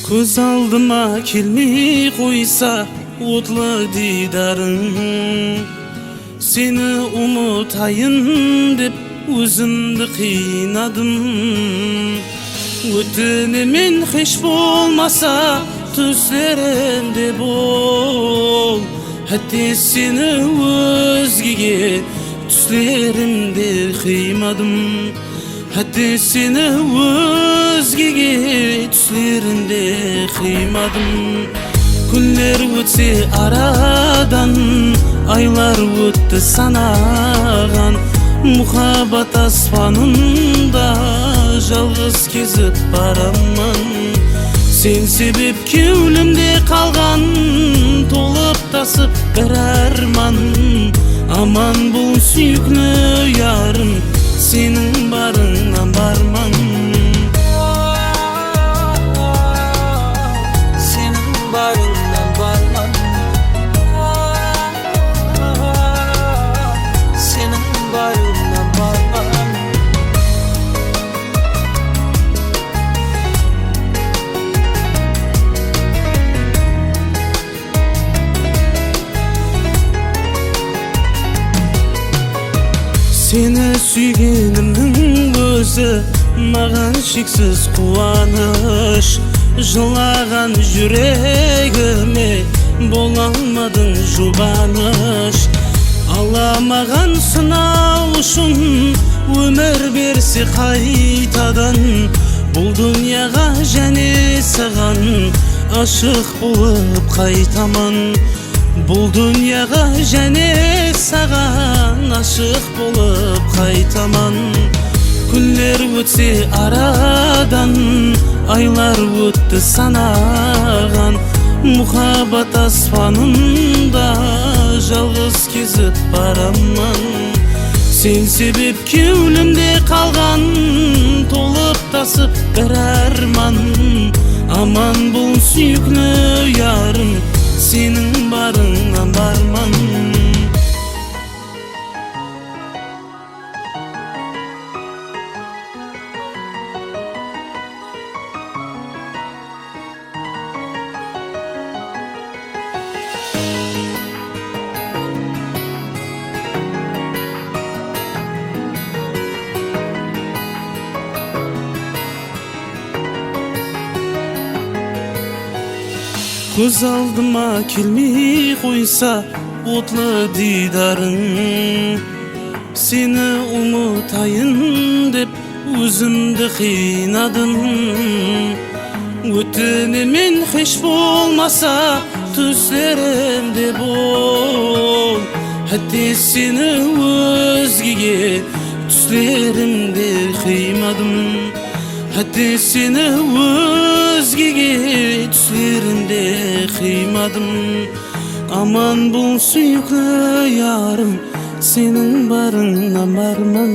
Көз алдыма келмей қойса отлы дидарың, сені ұмытайын деп өзімді қинадым. Өтінемін хеш болмаса түслерімде бол, әтте сені өзгеге түслерімде қимадым. Әтте сені өзгеге түслерімде қимадым. Күндер өтсе арадан, айлар өтті санаған, мұхаббат аспанында жалғыз кезіп барамын. Сен себеп кеулімде қалған, толып тасып бір арман. Аман бол сүйкілі ярым, сенің барыңнан барман. Senin barından barman, senin barından barman. Seni сүйгенімнің өзі маған шексіз қуаныш. Жылаған жүрегіме бола алмадың жұбаныш. Аламаған сынау үшін өмір берсе қайтадан, бұл дүнияға және саған ашық болып қайтаман. Бұл дүнияға және саған ашық болып қайтаман. Күндер өтсе арадан, айлар өтті санаған, мұхаббат аспанында жалғыз кезіп барамын. Сен себеп кеулімде қалған, толып тасып бір арман. Аман бол сүйкілі ярым, сенің барыңнан барман. Көз алдыма келмей қойса отлы дидарың, сені ұмытайын деп өзімді қинадым. Өтінемін хеш болмаса түслерімде бол, әтте сені өзгеге түслерімде қимадым. Әтте сені өзгеге түслерімде қимадым. Аман бол сүйкілі ярым, сенің барыңнан барман.